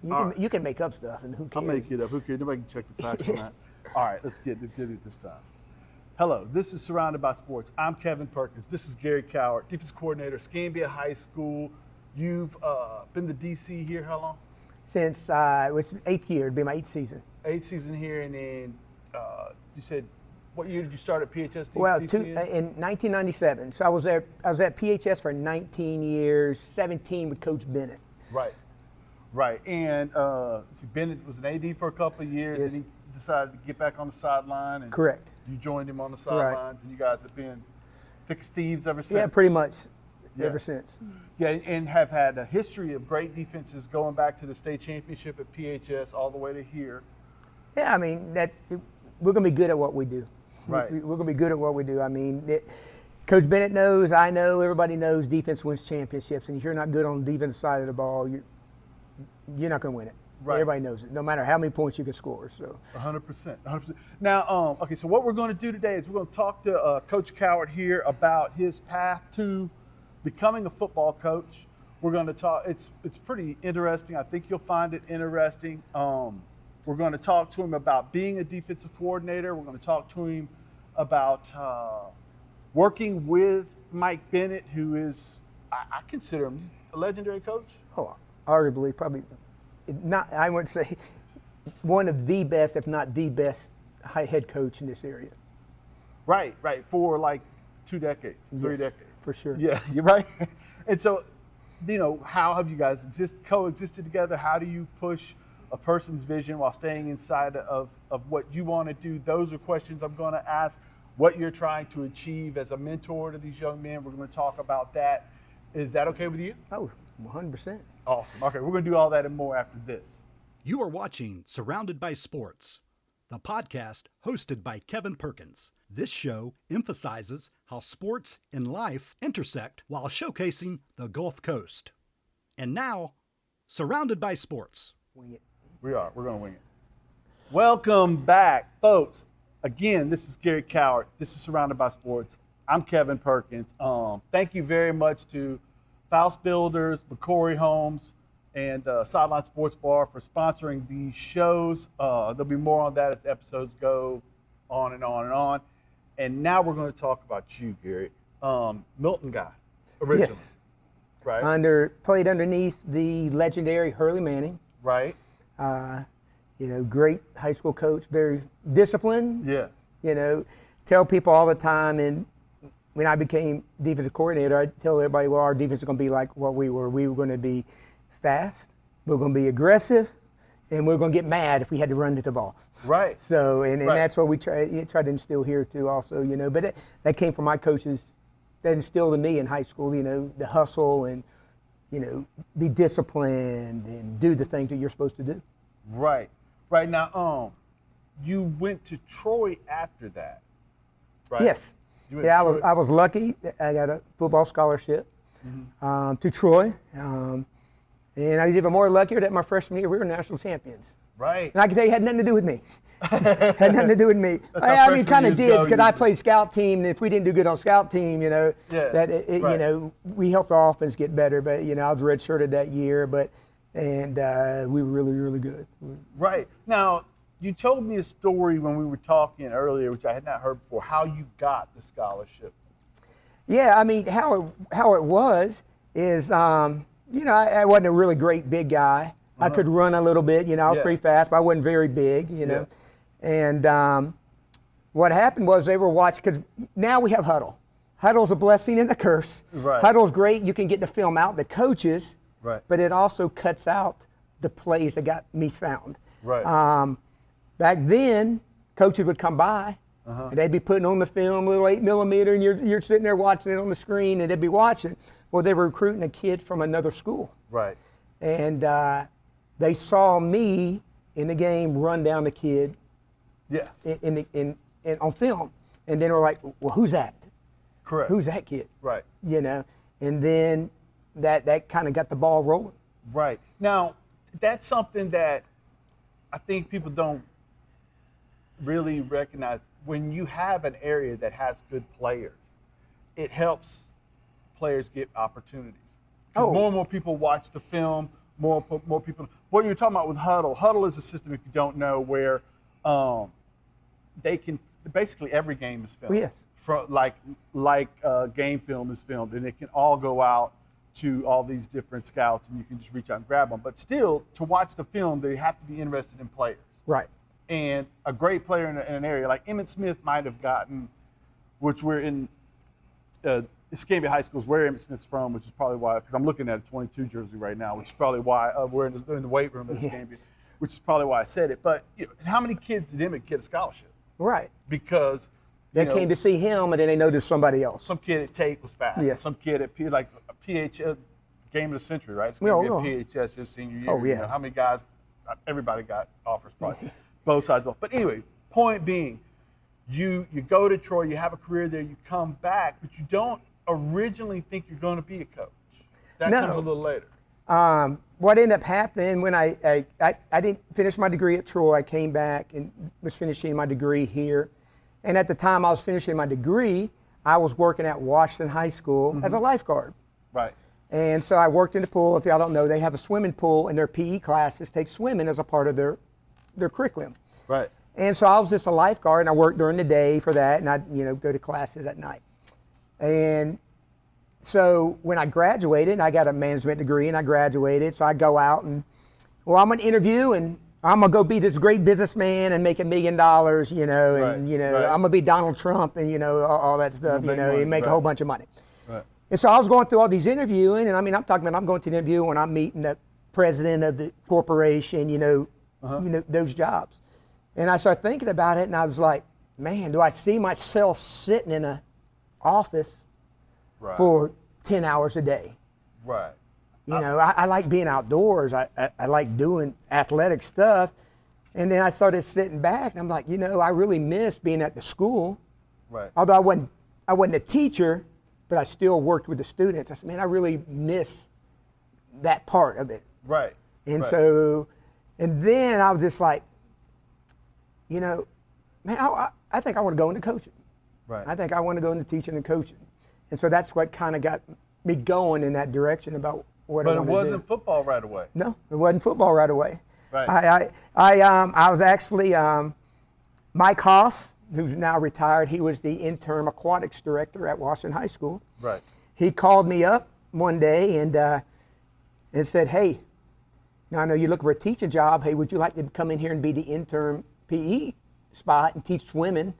You can make up stuff, and who cares? I'll make it up. Who cares? Nobody can check the facts on that. All right, let's get it this time. Hello, this is Surrounded by Sports. I'm Kevin Perkins. This is Gary Cowart, defense coordinator, Escambia High School. You've been to DC here how long? Since it was 8th year. It'd be my 8th season. 8th season here, and then you said, what year did you start at PHS? Well, in 1997. So I was at PHS for 19 years, 17 with Coach Bennett. Right. And Bennett was an AD for a couple of years, Yes. and he decided to get back on the sideline. And Correct. You joined him on the sidelines, and you guys have been thick as thieves ever since. Yeah, pretty much ever since. Yeah, and have had a history of great defenses going back to the state championship at PHS all the way to here. Yeah, I mean, we're going to be good at what we do. Right. We're going to be good at what we do. I mean, Coach Bennett knows, I know, everybody knows defense wins championships, and if you're not good on the defensive side of the ball, you're not going to win it. Right. Everybody knows it, no matter how many points you can score. So 100%. Now, okay, so what we're going to do today is we're going to talk to Coach Cowart here about his path to becoming a football coach. We're going to talk. It's pretty interesting. I think you'll find it interesting. We're going to talk to him about being a defensive coordinator. We're going to talk to him about working with Mike Bennett, who is, I consider him a legendary coach. Oh, arguably, probably not. I would say one of the best, if not the best, head coach in this area. Right. For like 2 decades, 3 decades. For sure. Yeah, you're right. And so, how have you guys coexisted together? How do you push a person's vision while staying inside of what you want to do? Those are questions I'm going to ask. What you're trying to achieve as a mentor to these young men, we're going to talk about that. Is that okay with you? Oh, 100%. Awesome. Okay, we're going to do all that and more after this. You are watching Surrounded by Sports, the podcast hosted by Kevin Perkins. This show emphasizes how sports and life intersect while showcasing the Gulf Coast. And now, Surrounded by Sports. Wing it. We are. We're going to wing it. Welcome back, folks. Again, this is Gary Cowart. This is Surrounded by Sports. I'm Kevin Perkins. Thank you very much to Faust Builders, McCory Homes, and Sideline Sports Bar for sponsoring these shows. There'll be more on that as episodes go on and on and on. And now we're going to talk about you, Gary. Milton guy, originally. Yes. Right. Played underneath the legendary Hurley Manning. Right. Great high school coach, very disciplined. Yeah. Tell people all the time, and when I became defensive coordinator, I tell everybody, well, our defense is going to be like what we were. We were going to be fast, we're going to be aggressive, and we're going to get mad if we had to run to the ball. Right. So, and that's what we try to instill here too also, but that came from my coaches that instilled in me in high school, the hustle and, be disciplined and do the things that you're supposed to do. Right. Now, you went to Troy after that, right? Yes. Yeah, I was lucky. I got a football scholarship to Troy. And I was even more luckier that my freshman year we were national champions. Right. And I can tell you, it had nothing to do with me. Had nothing to do with me. I mean, kind of did because I played scout team, and if we didn't do good on scout team, we helped our offense get better. But I was redshirted that year, and we were really, really good. Right. Now, you told me a story when we were talking earlier, which I had not heard before, how you got the scholarship. Yeah, I mean, how it was is, I wasn't a really great big guy. I could run a little bit, I was pretty fast, but I wasn't very big, Yeah. And what happened was they were watching, because now we have Huddle. Huddle's a blessing and a curse. Right. Huddle's great. You can get the film out, the coaches, right. But it also cuts out the plays that got misfound. Right. Back then, coaches would come by, and they'd be putting on the film, little 8mm, and you're sitting there watching it on the screen, and they'd be watching. Well, they were recruiting a kid from another school. Right. And they saw me in the game run down the kid. Yeah. In on film, and then we're like, well, who's that? Correct. Who's that kid? Right. And then that kind of got the ball rolling. Right. Now, that's something that I think people don't really recognize. When you have an area that has good players, it helps players get opportunities. More and more people watch the film, more people. What you're talking about with Huddle. Huddle is a system, if you don't know, where they can basically every game is filmed. Yes. Game film is filmed, and it can all go out to all these different scouts, and you can just reach out and grab them. But still, to watch the film, they have to be interested in players. Right. And a great player in an area like Emmitt Smith might have gotten, which we're in Escambia High School is where Emmitt Smith's from, which is probably why, because I'm looking at a 22 jersey right now, which is probably why we're in the weight room at Escambia, which is probably why I said it. But how many kids did Emmitt get a scholarship? Right. Because they came to see him, and then they noticed somebody else. Some kid at Tate was fast. Yes. Some kid at like a PHS game of the century, right? It's going to be a PHS his senior year. Oh, yeah. How many guys? Everybody got offers, probably. Both sides. But anyway, point being, you go to Troy, you have a career there, you come back, but you don't originally think you're going to be a coach. That comes a little later. What ended up happening when I didn't finish my degree at Troy, I came back and was finishing my degree here. And at the time I was finishing my degree, I was working at Washington High School as a lifeguard. Right. And so I worked in the pool. If y'all don't know, they have a swimming pool, and their PE classes take swimming as a part of their curriculum. Right. And so I was just a lifeguard, and I worked during the day for that, and I'd go to classes at night. And so when I graduated, I got a management degree, and I graduated. So I go out and, I'm going to interview, and I'm going to go be this great businessman and make $1 million, and, I'm going to be Donald Trump and, all that stuff, and make a whole bunch of money. Right. And so I was going through all these interviewing, and I'm talking about I'm going to the interview when I'm meeting the president of the corporation, those jobs. And I started thinking about it, and I was like, man, do I see myself sitting in an office for 10 hours a day? Right. I like being outdoors. I like doing athletic stuff. And then I started sitting back, and I'm like, I really miss being at the school. Right. Although I wasn't a teacher, but I still worked with the students. I said, man, I really miss that part of it. Right. And so, and then I was just like, man, I think I want to go into coaching. Right. I think I want to go into teaching and coaching. And so that's what kind of got me going in that direction about what I wanted to do. But it wasn't football right away. No, it wasn't football right away. Right. I was actually, Mike Haas, who's now retired, he was the interim aquatics director at Washington High School. Right. He called me up one day and said, hey, now I know you're looking for a teaching job. Hey, would you like to come in here and be the interim PE spot and teach swimming?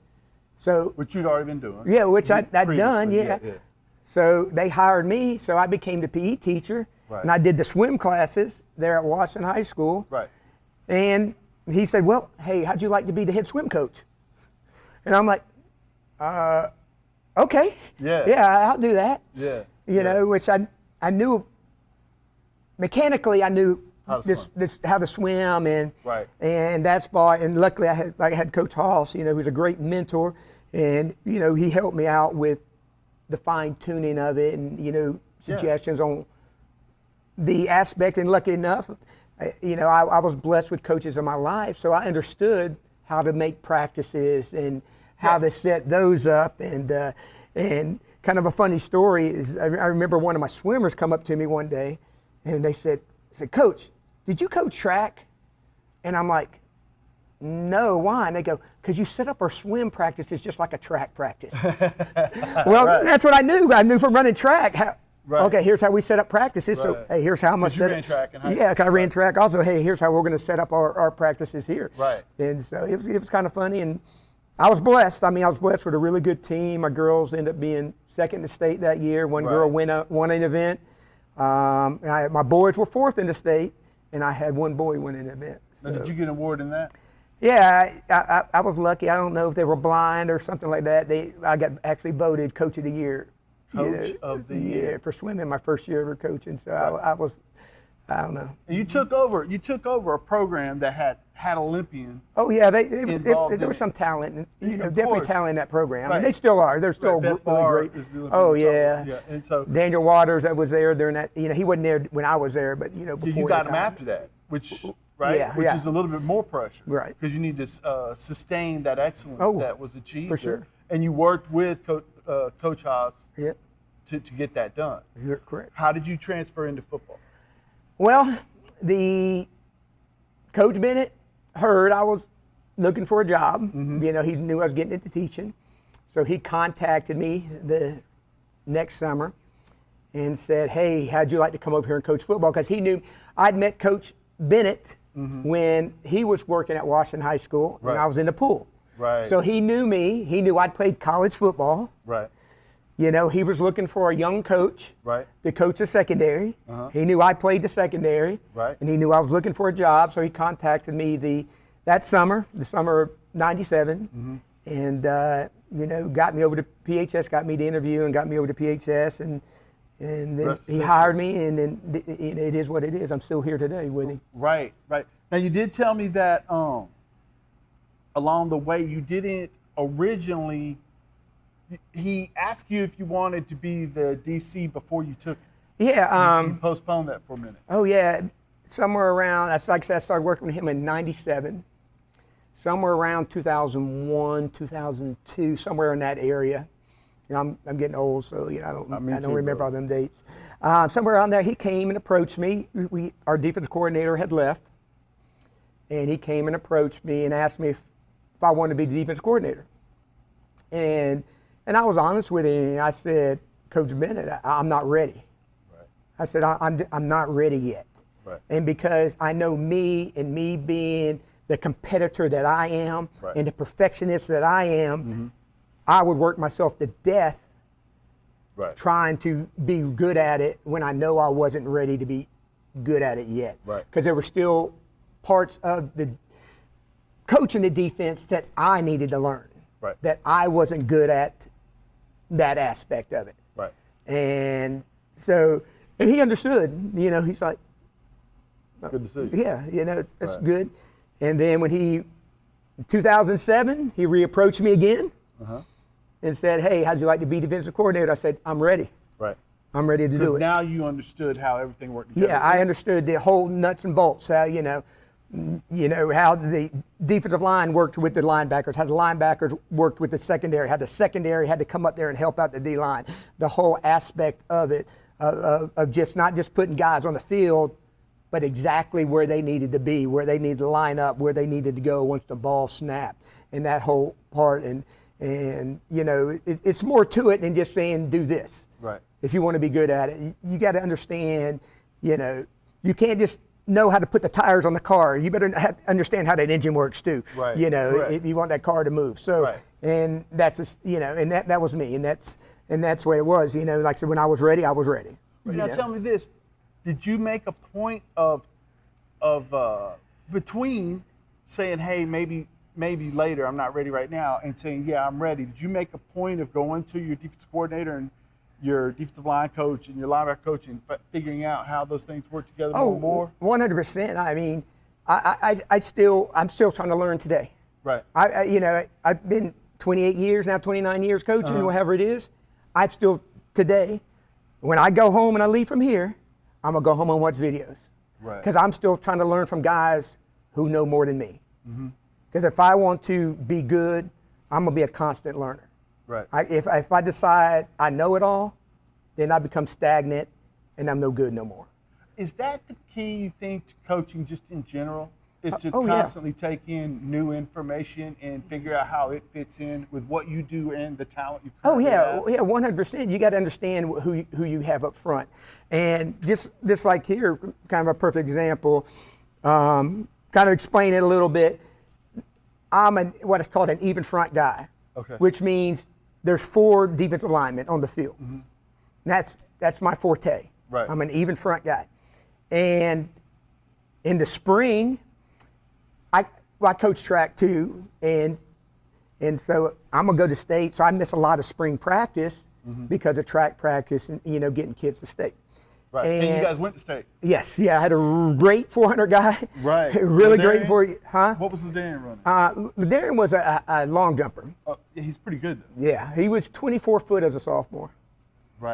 So, which you'd already been doing. Yeah, which I'd done, yeah. Yeah. So they hired me, so I became the PE teacher, and I did the swim classes there at Washington High School. Right. And he said, well, hey, how'd you like to be the head swim coach? And I'm like, okay. Yeah, I'll do that. Yeah. Which I knew, mechanically I knew how to swim, and and that's why. And luckily I had Coach Haas, who's a great mentor, and he helped me out with the fine tuning of it, and suggestions on the aspect. And lucky enough, I was blessed with coaches in my life, so I understood how to make practices and how to set those up. And kind of a funny story is I remember one of my swimmers come up to me one day, and they said, Coach, did you coach track? And I'm like, no, why? And they go, because you set up our swim practices just like a track practice. Well, that's what I knew. I knew from running track. Okay, here's how we set up practices. Right. So, hey, here's how I'm going to set up. Track in high school. Yeah, I ran track. Also, hey, here's how we're going to set up our practices here. Right. And so it was kind of funny. And I was blessed. I was blessed with a really good team. My girls ended up being second in the state that year. One girl won an event. My boys were fourth in the state, and I had one boy win an event. So. Now, did you get an award in that? Yeah, I was lucky. I don't know if they were blind or something like that. I got actually voted Coach of the Year. Coach of the Year for swimming my first year ever coaching. So I don't know. And you took over a program that had Olympian. Oh yeah, there was some talent, definitely talent in that program. And they still are. They're still really great. Oh yeah. And so Daniel Waters that was there during that. He wasn't there when I was there, but before you got him after that, which is a little bit more pressure, right? Because you need to sustain that excellence that was achieved for sure. And you worked with Coach Haas to get that done. You're correct. How did you transfer into football? Well, the Coach Bennett heard I was looking for a job. You know, he knew I was getting into teaching. So he contacted me the next summer and said, hey, how'd you like to come over here and coach football? Because he knew I'd met Coach Bennett when he was working at Washington High School and I was in the pool. Right. So he knew me. He knew I'd played college football. Right. You know, he was looking for a young coach to coach the secondary. He knew I played the secondary. Right. And he knew I was looking for a job. So he contacted me that summer, the summer of '97. And, you know, got me over to PHS, got me the interview and got me over to PHS. And then he hired me, and then it is what it is. I'm still here today with him. Right, right. Now, you did tell me that along the way, you didn't originally, he asked you if you wanted to be the DC before you took it. Yeah. You postponed that for a minute. Oh, yeah. Somewhere around, that's like I said, I started working with him in '97. Somewhere around 2001, 2002, somewhere in that area. You know, I'm getting old, so you know, I don't remember all them dates. Somewhere around there, he came and approached me. Our defensive coordinator had left, and he came and approached me and asked me if I wanted to be the defensive coordinator. And I was honest with him. I said, Coach Bennett, I'm not ready. Right. I said, I'm not ready yet. Right. And because I know me and me being the competitor that I am and the perfectionist that I am, I would work myself to death trying to be good at it when I know I wasn't ready to be good at it yet. Because there were still parts of the coaching the defense that I needed to learn, that I wasn't good at that aspect of it. And so, and he understood, you know, he's like, good to see you. Yeah, you know, that's good. And then when in 2007, he reapproached me again and said, hey, how'd you like to be defensive coordinator? I said, I'm ready. I'm ready to do it. Now you understood how everything worked together. Yeah, I understood the whole nuts and bolts, how, you know, how the defensive line worked with the linebackers, how the linebackers worked with the secondary, how the secondary had to come up there and help out the D-line. The whole aspect of it, of just not just putting guys on the field, but exactly where they needed to be, where they needed to line up, where they needed to go once the ball snapped, and that whole part. And you know, it's more to it than just saying do this. If you want to be good at it, you got to understand, you know, you can't just know how to put the tires on the car. You better understand how that engine works too. You know, if you want that car to move. So, and that's just, you know, and that was me, and that's the way it was. You know, like I said, when I was ready, I was ready. Now tell me this. Did you make a point of between saying, hey, maybe later, I'm not ready right now, and saying, yeah, I'm ready? Did you make a point of going to your defensive coordinator and your defensive line coach and your linebacker coach and figuring out how those things work together more? 100%. I mean, I'm still trying to learn today. You know, I've been 28 years now, 29 years coaching, whatever it is. I still today, when I go home and I leave from here, I'm going to go home and watch videos. Because I'm still trying to learn from guys who know more than me. Because if I want to be good, I'm going to be a constant learner. If I decide I know it all, then I become stagnant and I'm no good no more. Is that the key, you think, to coaching just in general? Is to constantly take in new information and figure out how it fits in with what you do and the talent you currently have? Yeah, 100%. You got to understand who you have up front. And just like here, kind of a perfect example, kind of explain it a little bit. I'm what is called an even front guy, which means there's 4 defensive linemen on the field. That's my forte. I'm an even front guy. And in the spring, I coach track too, and so I'm gonna go to state. So I miss a lot of spring practice because of track practice and, you know, getting kids to state. And you guys went to state. Yes, yeah, I had a great 400 guy. Really great for you, huh? What was Ladarian running? Ladarian was a long jumper. He's pretty good though. Yeah, he was 24 foot as a sophomore.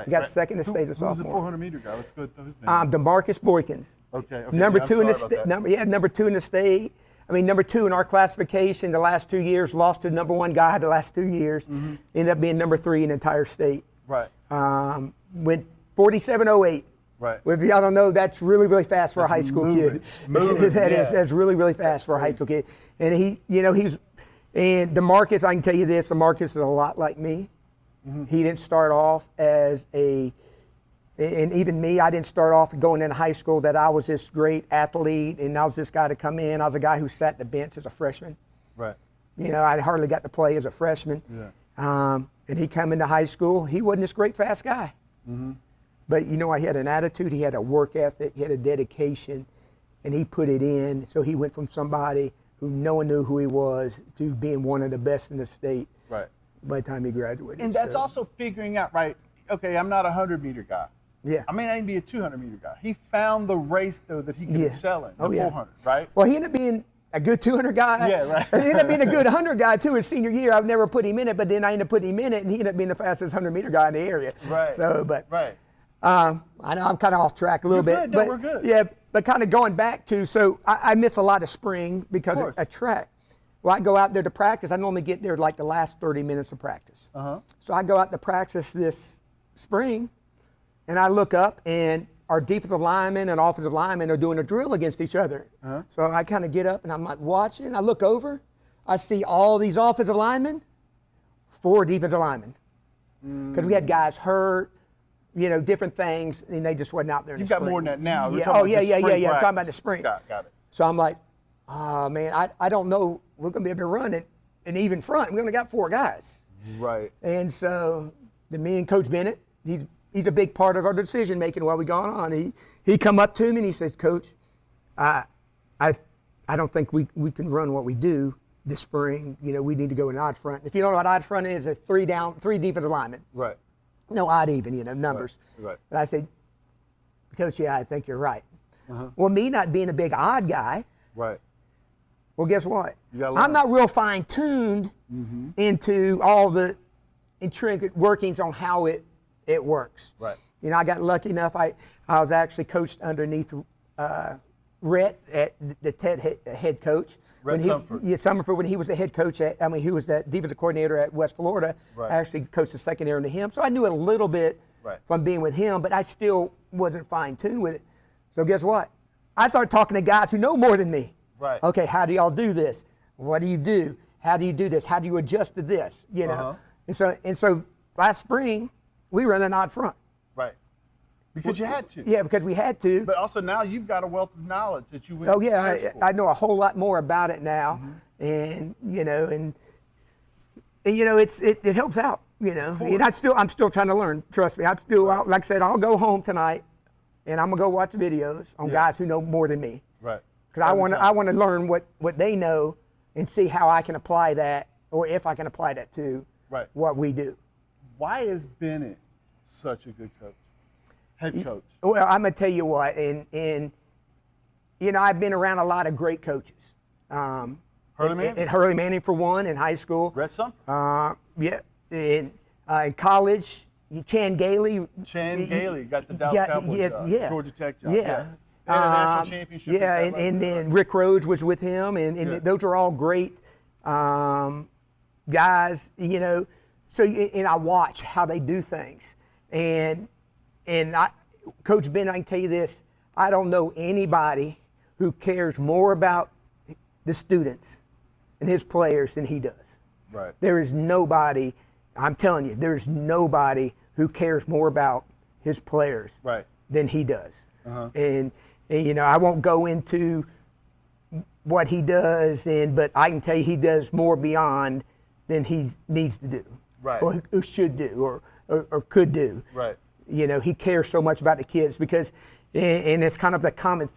He got second to state as a sophomore. Who was the 400 meter guy? Let's go through his name. DeMarcus Boykins. Okay. Number 2 in the state. Number 2 in the state. I mean, number 2 in our classification the last 2 years. Lost to number 1 guy the last 2 years. Ended up being number 3 in the entire state. Went 47.08 Right. Well, if y'all don't know, that's really, really fast for a high school kid. That's really, really fast for a high school kid. And and DeMarcus, I can tell you this, DeMarcus is a lot like me. Mm-hmm. He didn't start off and even me, I didn't start off going into high school that I was this great athlete and I was this guy to come in. I was a guy who sat the bench as a freshman. Right. I hardly got to play as a freshman. Yeah. And he come into high school, he wasn't this great fast guy. Mm-hmm. But he had an attitude, he had a work ethic, he had a dedication, and he put it in. So he went from somebody who no one knew who he was to being one of the best in the state. Right. By the time he graduated. And that's also figuring out, right, okay, I'm not a 100-meter guy. Yeah. I may not even be a 200-meter guy. He found the race, though, that he could excel in, the 400, right? Well, he ended up being a good 200 guy. Yeah, right. And he ended up being a good 100 guy, too, his senior year. I've never put him in it, but then I ended up putting him in it, and he ended up being the fastest 100-meter guy in the area. Right. So, but right. I know I'm kind of off track a little bit. Good. No, but we're good. Yeah, but kind of going back to, so I miss a lot of spring because of track. Well, I go out there to practice. I normally get there like the last 30 minutes of practice. Uh-huh. So I go out to practice this spring, and I look up, and our defensive linemen and offensive linemen are doing a drill against each other. Uh-huh. So I kind of get up, and I'm like watching. I look over. I see all these offensive linemen, 4 defensive linemen. Because we had guys hurt, different things, and they just wasn't out there in the spring. You've got more than that now. Yeah. I'm talking about the spring. Got it. So I'm like, oh, man, I don't know. We're going to be able to run it an even front. We only got 4 guys. Right. And so me and Coach Bennett, he's a big part of our decision making while we gone on. He come up to me and he says, Coach, I don't think we can run what we do this spring. We need to go in odd front. If you don't know what odd front is, it's 3 defensive linemen. Right. No odd even, numbers. Right. And I said, Coach, I think you're right. Uh-huh. Well, me not being a big odd guy. Right. Well, guess what? I'm not real fine-tuned into all the intricate workings on how it works. Right. I got lucky enough. I was actually coached underneath Rhett, the head coach. Rhett Summerford. Yeah, Summerford, when he was the head coach, he was the defensive coordinator at West Florida. Right. I actually coached the secondary under him. So I knew a little bit from being with him, but I still wasn't fine-tuned with it. So guess what? I started talking to guys who know more than me. Right. Okay, how do y'all do this? What do you do? How do you do this? How do you adjust to this? Uh-huh. And so last spring we ran an odd front. Right. Because you had to. Yeah, because we had to. But also now you've got a wealth of knowledge that you went. Oh yeah, I know a whole lot more about it now, and it helps out. And I'm still trying to learn. Trust me, I'm still like I said, I'll go home tonight, and I'm gonna go watch videos on guys who know more than me. Right. Because I want to learn what they know and see how I can apply that, or if I can apply that to what we do. Why is Bennett such a good coach? Head coach. Well, I'm gonna tell you what, and I've been around a lot of great coaches. Hurley Manning? At Hurley Manning for one, in high school. Rhett Summerford. Yeah. In college, Chan Gailey. Chan Gailey got the Dallas Cowboys job. Yeah. Georgia Tech job. Yeah. International championship. Yeah, and then Rick Rhodes was with him, and those are all great guys, So and I watch how they do things, and Coach Ben, I can tell you this: I don't know anybody who cares more about the students and his players than he does. Right. There is nobody. I'm telling you, there's nobody who cares more about his players than he does. Uh-huh. And I won't go into what he does, but I can tell you he does more beyond than he needs to do, or should do, or could do. Right. He cares so much about the kids because, and it's kind of the common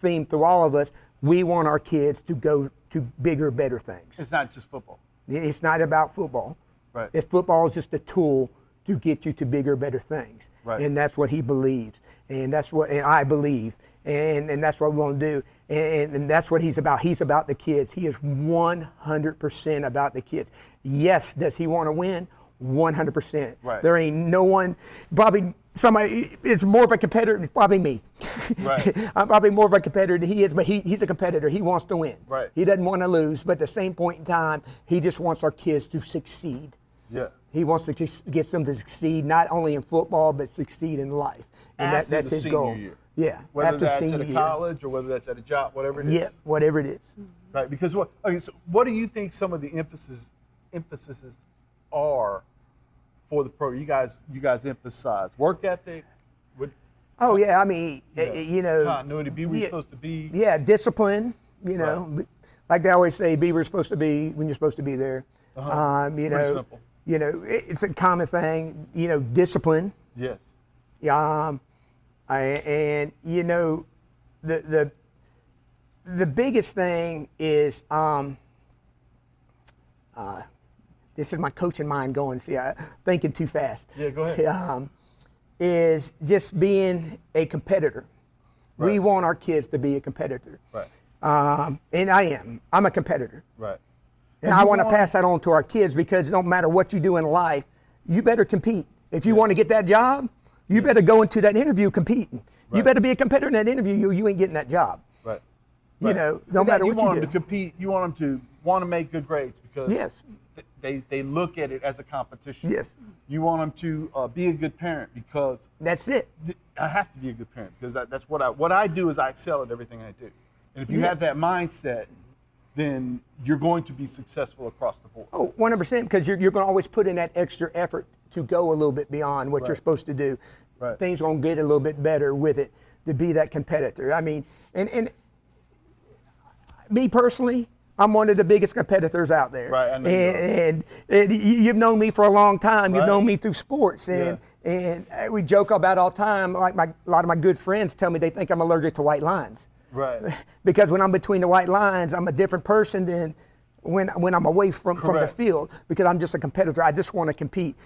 theme through all of us. We want our kids to go to bigger, better things. It's not just football. It's not about football. Right. Football is just a tool to get you to bigger, better things. Right. And that's what he believes, and that's what I believe, and that's what we want to do, and that's what he's about. He's about the kids. He is 100% about the kids. Yes, does he want to win? 100%. Right. There ain't no one, probably somebody is more of a competitor than probably me. Right. I'm probably more of a competitor than he is, but he's a competitor. He wants to win. Right. He doesn't want to lose, but at the same point in time, he just wants our kids to succeed. Yeah. He wants to get them to succeed not only in football but succeed in life, and After that's the his senior goal. year. Yeah, Whether after that's senior at a year. college or whether that's at a job, whatever it is. Yeah, whatever it is. Right, because so what do you think some of the emphases are for the pro? You guys emphasize work ethic. Oh yeah, I mean, you know, continuity. Be where you're supposed to be. Yeah, discipline. You know, like they always say, be where you're supposed to be when you're supposed to be there. You Pretty know, simple. you know, it's a common thing. You know, discipline. Yes. And you know, the biggest thing is this is my coaching mind going. See, I'm thinking too fast. Yeah, go ahead. Is just being a competitor. Right. We want our kids to be a competitor. Right. And I am. I'm a competitor. Right. And I want to pass that on to our kids because no matter what you do in life, you better compete. If you want to get that job, you better go into that interview competing. Right. You better be a competitor in that interview. You ain't getting that job. Right. You know, no matter what you do. You want them to compete. You want them to want to make good grades because Yes. they look at it as a competition. Yes. You want them to be a good parent because That's it. I have to be a good parent because that's what I do is I excel at everything I do. And if you have that mindset, then you're going to be successful across the board. Oh, 100%, because you're going to always put in that extra effort to go a little bit beyond what you're supposed to do. Right. Things are going to get a little bit better with it to be that competitor. I mean, and me personally, I'm one of the biggest competitors out there. Right, I know and you've known me for a long time. You've Right. known me through sports, and we joke about all the time. Like a lot of my good friends tell me they think I'm allergic to white lines. Right. Because when I'm between the white lines, I'm a different person than when I'm away from the Correct. field, because I'm just a competitor. I just want to compete.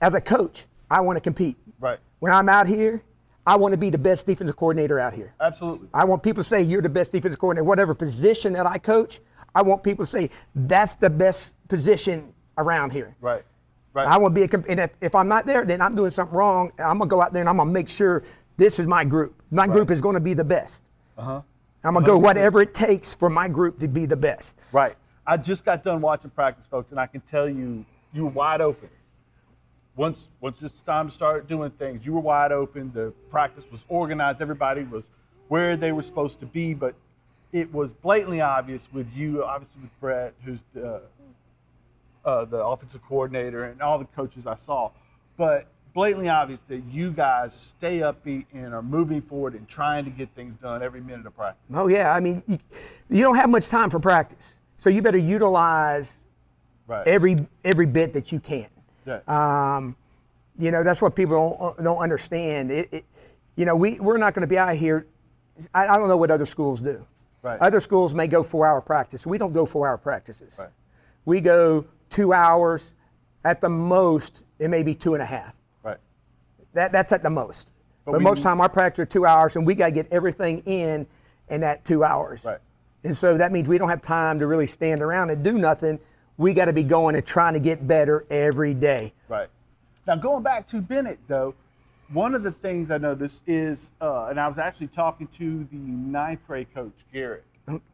As a coach, I want to compete. Right. When I'm out here, I want to be the best defensive coordinator out here. Absolutely. I want people to say, you're the best defensive coordinator. Whatever position that I coach, I want people to say, that's the best position around here. Right. Right. I want to be and if I'm not there, then I'm doing something wrong. I'm going to go out there and I'm going to make sure this is my group. My group is going to be the best. Uh-huh. I'm going to go whatever it takes for my group to be the best. Right. I just got done watching practice, folks, and I can tell you were wide open. Once it's time to start doing things, you were wide open. The practice was organized. Everybody was where they were supposed to be, but it was blatantly obvious with you, obviously with Brett, who's the offensive coordinator, and all the coaches I saw, but blatantly obvious that you guys stay upbeat and are moving forward and trying to get things done every minute of practice. Oh, yeah. I mean, you don't have much time for practice, so you better utilize every bit that you can. Yeah. You know, that's what people don't understand. You know, we're not going to be out here. I don't know what other schools do. Right. Other schools may go 4-hour practice. We don't go 4-hour practices. Right. We go 2 hours. At the most, it may be 2.5. Right. That's at the most. But we- most time our practice are 2 hours, and we got to get everything in that 2 hours. Right. And so that means we don't have time to really stand around and do nothing. We got to be going and trying to get better every day. Right. Now, going back to Bennett, though, one of the things I noticed is, and I was actually talking to the 9th grade coach, Garrett,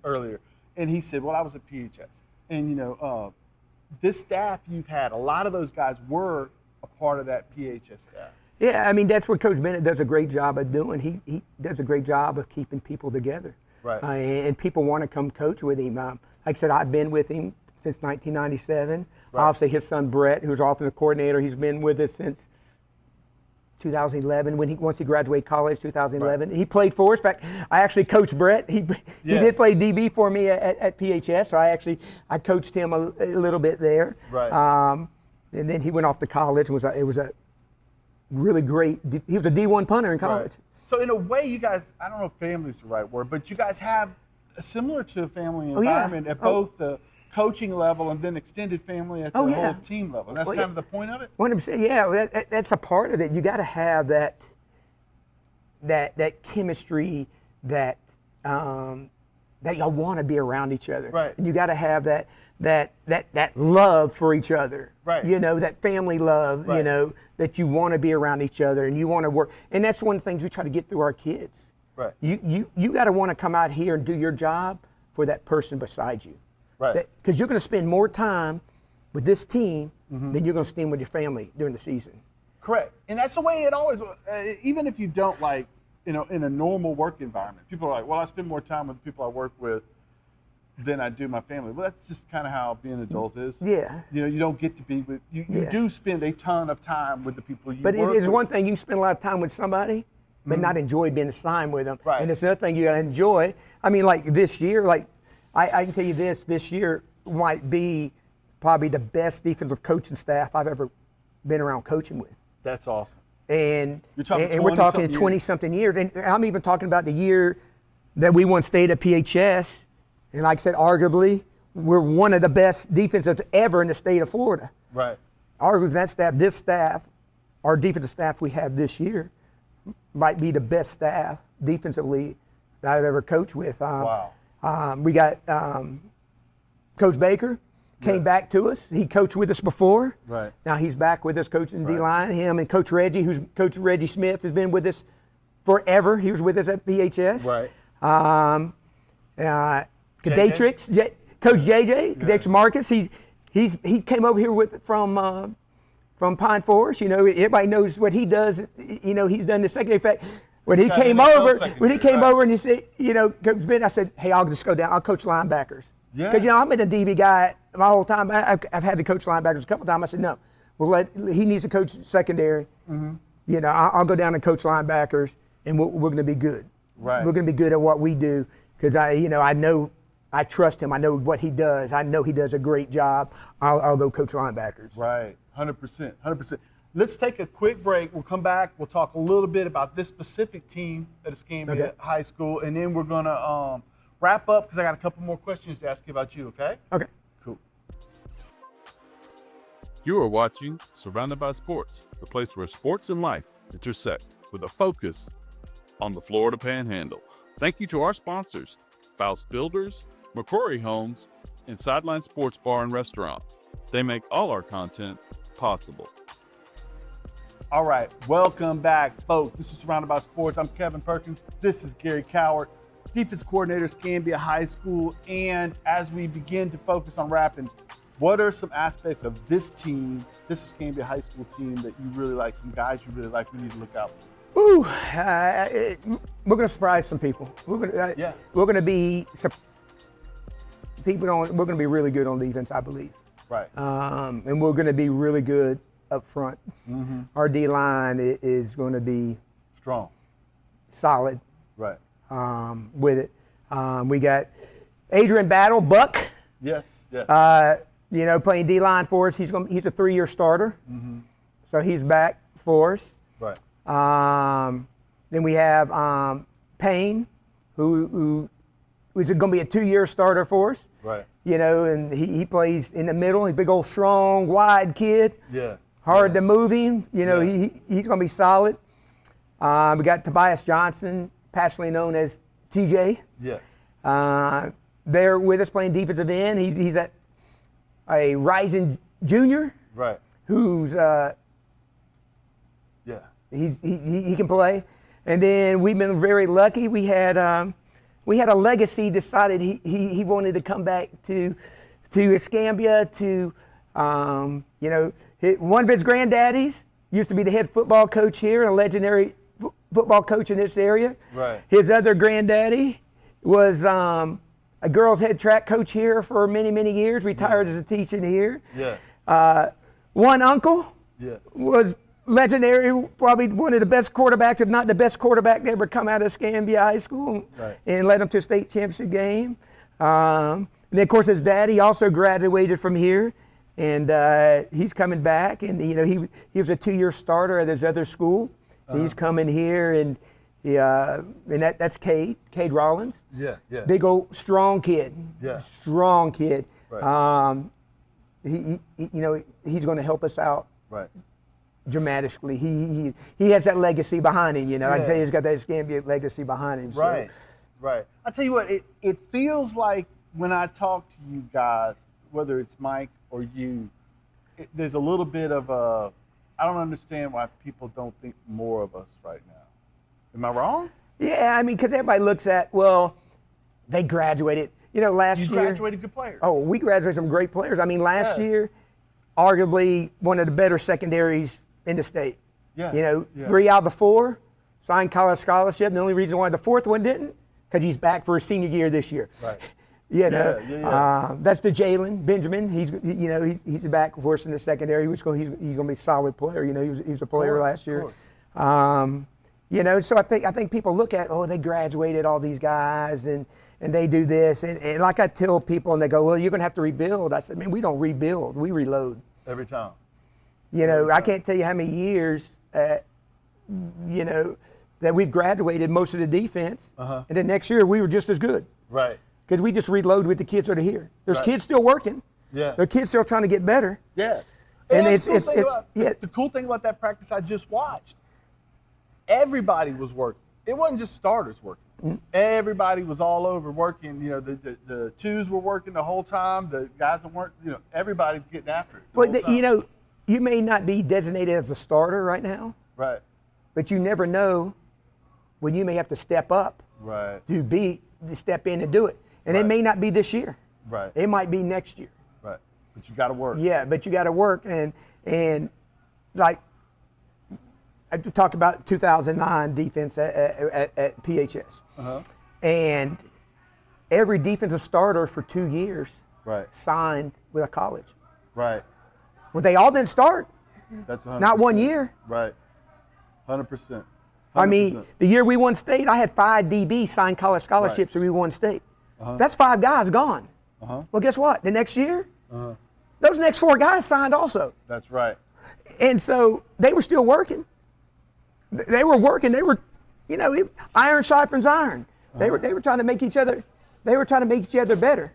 earlier, and he said, well, I was at PHS. And, you know, this staff you've had, a lot of those guys were a part of that PHS staff. Yeah, I mean, that's what Coach Bennett does a great job of doing. He does a great job of keeping people together. Right. And people want to come coach with him. Like I said, I've been with him since 1997. Right. Obviously, his son Brett, who's offensive coordinator, he's been with us since 2011. Once he graduated college, 2011, he played for us. In fact, I actually coached Brett. He did play DB for me at PHS, so I coached him a little bit there. Right. And then he went off to college. It was a really great. He was a D1 punter in college. Right. So in a way, you guys, I don't know if family is the right word, but you guys have similar to a family environment at both the coaching level and then extended family at the whole team level. That's kind of the point of it? 100%, yeah, that's a part of it. You got to have that chemistry that y'all want to be around each other. Right. And you got to have that love for each other. Right. You know, that family love, Right. you know, that you want to be around each other and you want to work. And that's one of the things we try to get through our kids. Right. You got to want to come out here and do your job for that person beside you. Right. Because you're going to spend more time with this team, then you're going to spend with your family during the season. Correct. And that's the way it always, even if you don't like, in a normal work environment, people are like, well, I spend more time with the people I work with than I do my family. Well, that's just kind of how being an adult is. Yeah. You don't get to be with, you do spend a ton of time with the people you But work it is with. one thing, you can spend a lot of time with somebody, but not enjoy being assigned with them. Right. And it's another thing you got to enjoy. I mean, like this year, like I can tell you this year might be probably the best defensive coaching staff I've ever been around coaching with. That's awesome. And You're talking and we're talking 20-something years. And I'm even talking about the year that we won state at PHS. And like I said, arguably, we're one of the best defensives ever in the state of Florida. Right. Arguably, that staff, this staff, our defensive staff we have this year, might be the best staff defensively that I've ever coached with. Wow. We got Coach Baker came back to us. He coached with us before. Right. Now he's back with us coaching D-line. Him and Coach Reggie, Coach Reggie Smith has been with us forever. He was with us at PHS. Right. Cadatrix, Coach JJ, Cadatrix Marcus. He came over here from Pine Forest. Everybody knows what he does. He's done the secondary. Fact, when he came over and he said, Coach Ben, I said, hey, I'll just go down. I'll coach linebackers. Yeah. Because I've been a DB guy my whole time. I've had to coach linebackers a couple times. I said, no, he needs to coach secondary. I'll go down and coach linebackers, and we're going to be good. Right. We're going to be good at what we do because I trust him. I know what he does. I know he does a great job. I'll go coach linebackers. Right. 100%. Let's take a quick break. We'll come back. We'll talk a little bit about this specific team at Escambia High School, and then we're going to wrap up because I got a couple more questions to ask you about you, okay? Okay. Cool. You are watching Surrounded by Sports, the place where sports and life intersect with a focus on the Florida Panhandle. Thank you to our sponsors, Faust Builders, McCrory Homes, and Sideline Sports Bar and Restaurant. They make all our content possible. All right, welcome back, folks. This is Surrounded by Sports. I'm Kevin Perkins. This is Gary Cowart, defense coordinator, Escambia High School. And as we begin to focus on wrapping, what are some aspects of this team, this Escambia High School team, that you really like, some guys you really like we need to look out for? Ooh, we're going to surprise some people. We're going to be really good on defense, I believe. Right. And we're going to be really good up front. Our D-line is going to be strong, solid. Right. With it. We got Adrian Battle, Buck. Yes. Playing D-line for us. He's a 3-year starter. So he's back for us. Right. Then we have Payne, who is going to be a 2-year starter for us. Right. And he plays in the middle. He's a big old, strong, wide kid. Yeah. Hard to move him. He's going to be solid. We got Tobias Johnson, passionately known as TJ. Yeah. They're with us playing defensive end. He's a rising junior. Right. Who's he can play. And then we've been very lucky. We had a legacy decided he wanted to come back to Escambia to one of his granddaddies used to be the head football coach here and a legendary football coach in this area. Right. His other granddaddy was a girls head track coach here for many, many years, retired as a teacher here. Yeah. One uncle was legendary, probably one of the best quarterbacks, if not the best quarterback to ever come out of Escambia High School, and led them to a state championship game. And then, of course, his daddy also graduated from here, and he's coming back. And he was a 2-year starter at his other school. He's coming here, and that's Cade Rollins. Yeah. Big old strong kid. Yeah. Strong kid. Right. He's going to help us out. Right. Dramatically. He has that legacy behind him, Like I say, he's got that Escambia legacy behind him. Right. Right. I tell you what, it feels like when I talk to you guys, whether it's Mike or you, there's a little bit of I don't understand why people don't think more of us right now. Am I wrong? Yeah, because everybody looks at, they graduated. Last year. You graduated good players. Oh, we graduated some great players. Last year, arguably one of the better secondaries in the state. Yeah. You know, Yeah. 3 out of the 4 signed college scholarship. And the only reason why the 4th one didn't, because he's back for his senior year this year. Right. You know, Yeah. that's the Jalen Benjamin. He's back for us in the secondary. He's going to be a solid player. You know, he was a player last year. You know, so I think people look at, oh, they graduated all these guys and they do this. And like I tell people, and they go, well, you're going to have to rebuild. I said, man, we don't rebuild. We reload. Every time. You know, I can't tell you how many years, you know, that we've graduated most of the defense. And then next year we were just as good. Right. Because we just reload with the kids that are here. There's Right. kids still working. Yeah. There are kids still trying to get better. Yeah. And that's the cool thing about that practice I just watched. Everybody was working. It wasn't just starters working. Mm-hmm. Everybody was all over working. You know, the twos were working the whole time. The guys that weren't, you know, everybody's getting after it. Well, you know, you may not be designated as a starter right now, Right. but you never know when you may have to step up Right. to step in and do it. And it may not be this year. Right. It might be next year. Right. But you got to work. Yeah, but you got to work. And like I talk about 2009 defense at PHS. And every defensive starter for 2 years Right. signed with a college. Right. Well, they all didn't start. That's 100%. Not 1 year. Right. 100%. I mean, the year we won state, I had 5 DBs sign college scholarships and we won state. That's 5 guys gone. Well, guess what? The next year, those next 4 guys signed also. That's right. And so they were still working. They were working. They were, you know, iron sharpens iron. They were trying to make each other. They were trying to make each other better.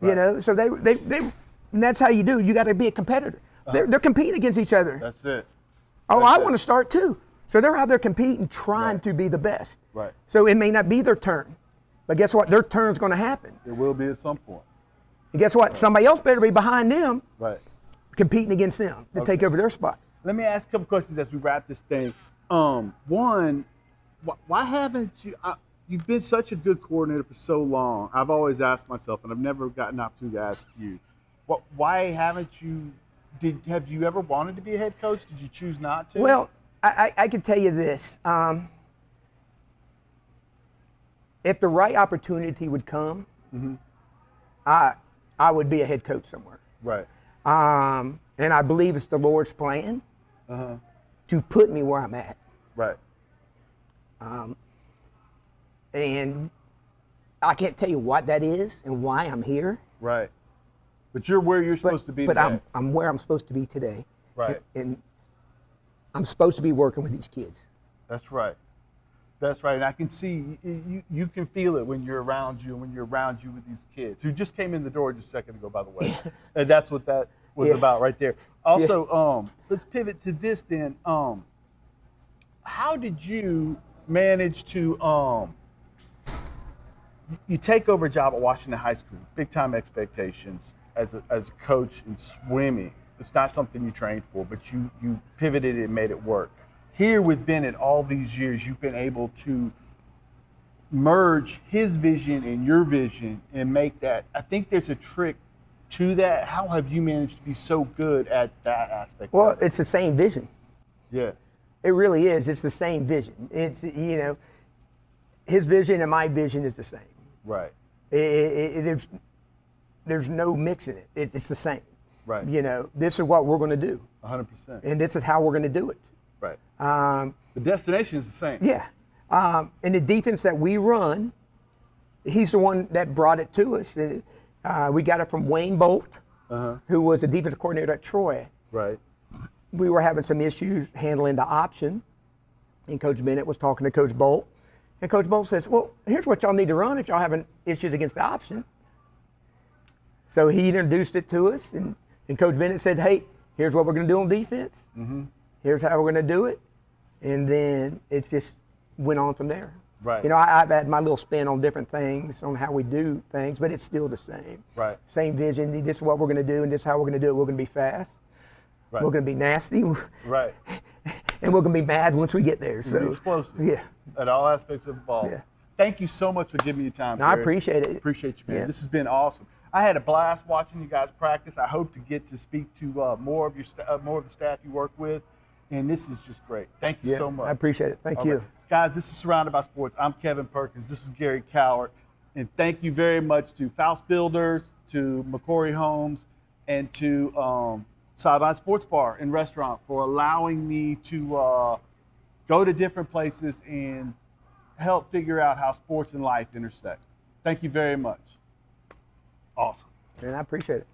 Right. You know, so they and that's how you do. You got to be a competitor. They're competing against each other. That's it. Oh, That's I it. want to start too. So they're out there competing, trying to be the best. Right. So it may not be their turn, but guess what? Their turn's going to happen. It will be at some point. And guess what? Somebody else better be behind them, Right. competing against them to take over their spot. Let me ask a couple questions as we wrap this thing. One, why haven't you? You've been such a good coordinator for so long. I've always asked myself, and I've never gotten an opportunity to ask you, why haven't you? Have you ever wanted to be a head coach? Did you choose not to? Well, I can tell you this. If the right opportunity would come, I would be a head coach somewhere. Right. And I believe it's the Lord's plan to put me where I'm at. Right. And I can't tell you what that is and why I'm here. Right. But you're where you're supposed to be But today. I'm where I'm supposed to be today. Right. And I'm supposed to be working with these kids. That's right. That's right. And I can see, you can feel it when you're around you and when you're around you with these kids who just came in the door just a second ago, by the way. And that's what that was about right there. Also, let's pivot to this then. How did you manage to, you take over a job at Washington High School, big time expectations as a coach in swimming. It's not something you trained for, but you pivoted and made it work. Here with Bennett, all these years, you've been able to merge his vision and your vision and make that. I think there's a trick to that. How have you managed to be so good at that aspect? Well, it's the same vision. Yeah. It really is. It's the same vision. It's, you know, his vision and my vision is the same. Right. There's no mixing it. It's the same. Right. You know, this is what we're going to do. 100%. And this is how we're going to do it. Right. The destination is the same. Yeah. And the defense that we run, he's the one that brought it to us. We got it from Wayne Bolt, who was a defensive coordinator at Troy. Right. We were having some issues handling the option, and Coach Bennett was talking to Coach Bolt. And Coach Bolt says, well, here's what y'all need to run if y'all having issues against the option. So he introduced it to us, and Coach Bennett said, hey, here's what we're going to do on defense. Here's how we're going to do it. And then it just went on from there. Right. You know, I've had my little spin on different things, on how we do things, but it's still the same. Right. Same vision. This is what we're going to do, and this is how we're going to do it. We're going to be fast. Right. We're going to be nasty. Right. And we're going to be mad once we get there. So explosive. Yeah. At all aspects of the ball. Yeah. Thank you so much for giving me your time. No, I Gary. appreciate it. Appreciate you, man. Yeah. This has been awesome. I had a blast watching you guys practice. I hope to get to speak to more of the staff you work with, and this is just great. Thank you so much. I appreciate it. Thank you. Right. Guys, this is Surrounded by Sports. I'm Kevin Perkins. This is Gary Cowart. And thank you very much to Faust Builders, to McCory Homes, and to Sideline Sports Bar and Restaurant for allowing me to go to different places and help figure out how sports and life intersect. Thank you very much. Awesome. And I appreciate it.